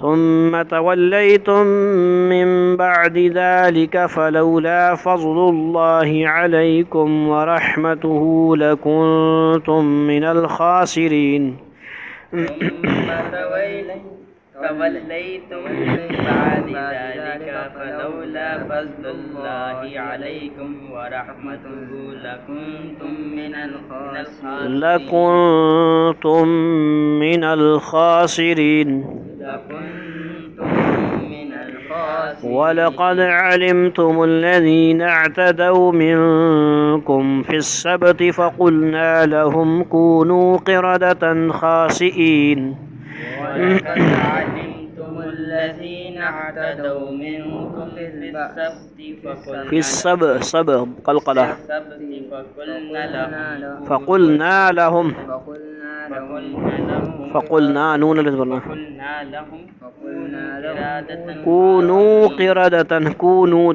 ثم توليتم من بعد ذلك فلولا فضل الله عليكم ورحمته لكنتم من الخاسرين। توليتم من بعد ذلك فلولا فضل الله عليكم ورحمته لكنتم من الخاسرين. ولقد علمتم الذين اعتدوا منكم في السبت فقلنا لهم كونوا قردة خاسئين. ولقد علمتم الذين اعتدوا منكم في السبت فقلنا لهم كونوا قردة كونوا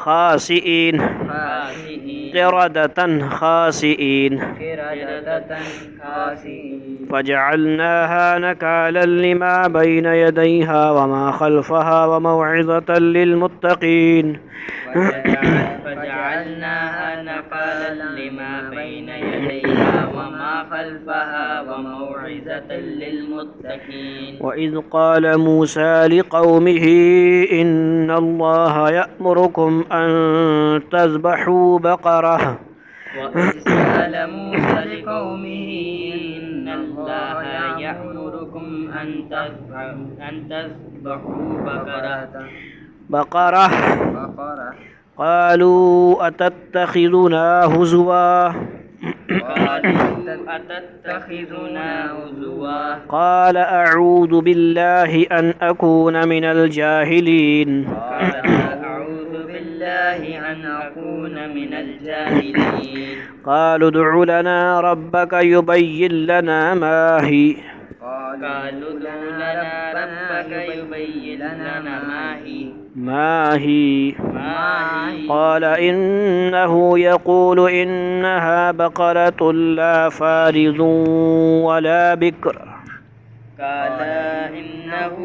خاسئين قردة خاسئين فجعلناها نكالا لما بين يديها وما خلفها وموعظة للمتقين. فجعلناها نكالا لما بين يديها وما خلفها وموعظة للمتقين. وإذ قال موسى لقومه إن الله يأمركم أن تذبحوا بقرة. وإذ قال موسى لقومه إن الله يأمركم أن تذبحوا بقرة. قالوا أتتخذنا هزوا قال أعوذ بالله أن أكون من الجاهلين. قالوا ادع لنا ربك يبين لنا ما هي. قال إنه يقول إنها بقرة لا فارض ولا بكر.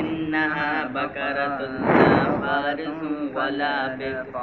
إنها بقرة لا فارض ولا بكر.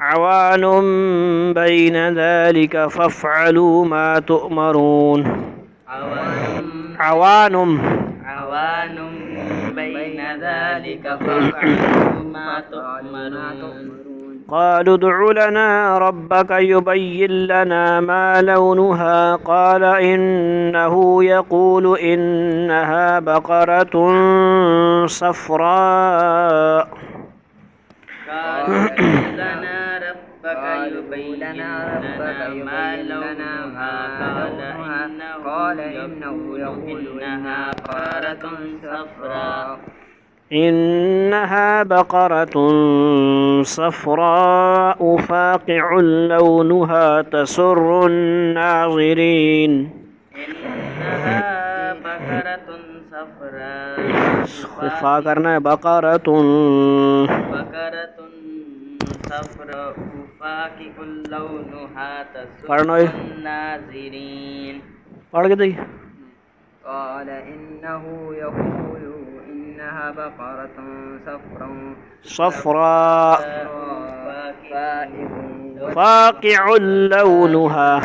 عوان بين ذلك فافعلوا ما تؤمرون عوان عوان بين ذلك فافعلوا ما تؤمرون قالوا ادع لنا ربك يبين لنا ما لونها قال إنه يقول إنها بقرة صفراء قالوا لنا ربك يبين لنا ما لونها قال إنه يقول إنها بقرة صفراء إنها بقرة صفراء فاقع لونها تسر الناظرين إنها بقرة صفراء خفا کرنا ہے بقرة صفراء فاقع لونها پڑھنا تسر ہے الناظرين پڑھ کے دیں قال إنه يقول إنها بقرة صفراء فاقع فاقع لونها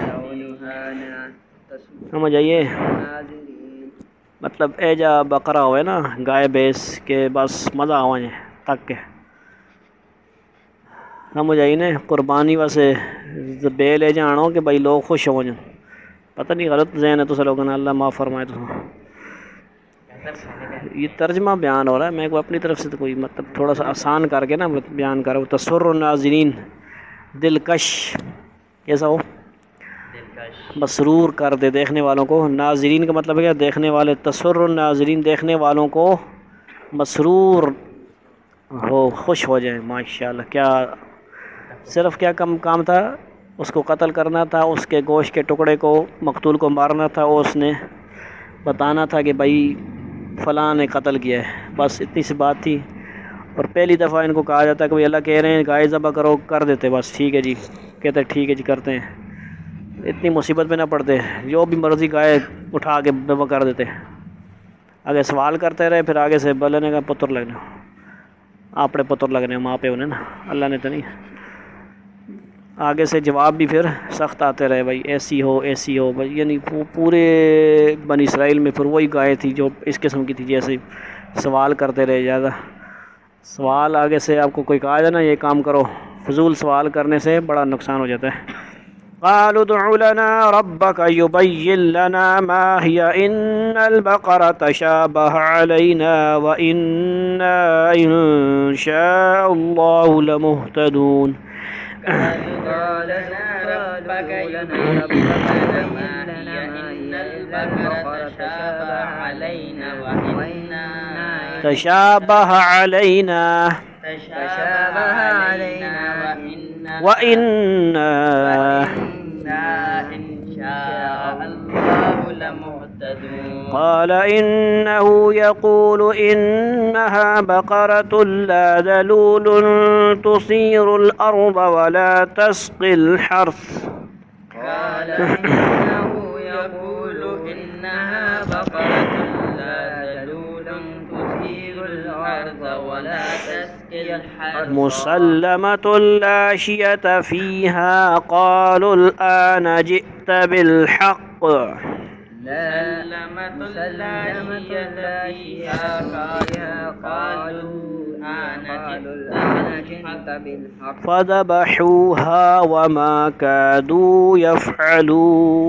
سمجھ آئیے مطلب اے جا بقرہ ہوئے نا گائے بیس کے بس مزہ آوائیں تک کے سمجھ آئی نے قربانی واسے بے لے جانو کہ بھائی لوگ خوش ہو جائیں پتہ نہیں غلط ذہن ہے تو لوگوں نے اللہ معاف فرمائے تو یہ ترجمہ بیان ہو رہا ہے میں کو اپنی طرف سے تو کوئی مطلب تھوڑا سا آسان کر کے نا بیان کر رہا ہوں تسر الناظرین دلکش کیسا ہو مسرور کر دے دیکھنے والوں کو ناظرین کا مطلب ہے کیا دیکھنے والے تسر الناظرین دیکھنے والوں کو مسرور ہو خوش ہو جائیں ماشاءاللہ کیا صرف کیا کام تھا اس کو قتل کرنا تھا اس کے گوشت کے ٹکڑے کو مقتول کو مارنا تھا اور اس نے بتانا تھا کہ بھائی فلاں نے قتل کیا ہے بس اتنی سی بات تھی اور پہلی دفعہ ان کو کہا جاتا ہے کہ بھائی اللہ کہہ رہے ہیں گائے ذبح کرو کر دیتے بس ٹھیک ہے جی کہتے ٹھیک ہے جی کرتے ہیں اتنی مصیبت میں نہ پڑتے جو بھی مرضی گائے اٹھا کے ذبح کر دیتے آگے سوال کرتے رہے پھر آگے سے بلنے کا پتر لگنا آپ پتر لگنے ماں پہ انہیں نا اللہ نے تو نہیں آگے سے جواب بھی پھر سخت آتے رہے بھائی ایسی ہو بھائی یعنی پورے بنی اسرائیل میں پھر وہی گائے تھی جو اس قسم کی تھی جیسے سوال کرتے رہے زیادہ سوال آگے سے آپ کو کوئی کہا جائے نا یہ کام کرو فضول سوال کرنے سے بڑا نقصان ہو جاتا ہے قالوا ادع لنا ربك يبين لنا ما هي إن البقرة تشابه علينا وإنا إن شاء الله لمهتدون قال لنا ربك يبين لنا ما هي إن البقرة تشابه علينا وإنا إن شاء الله لمهتدون قال إنه يقول إنها بقرة لا ذلول تثير الأرض ولا تسقي الحرث قال إنه يقول إنها بقرة لا ذلول تثير الأرض ولا تسقي الحرث مسلمة لا شية فيها قالوا الآن جئت بالحق مسلمة لا شية فيها قالوا الآن جئت بالحق فذبحوها وما كادوا يفعلون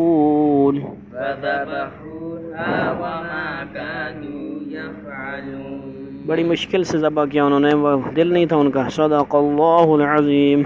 بڑی مشکل سے ذبح کیا انہوں نے وہ دل نہیں تھا ان کا صدق اللہ العظیم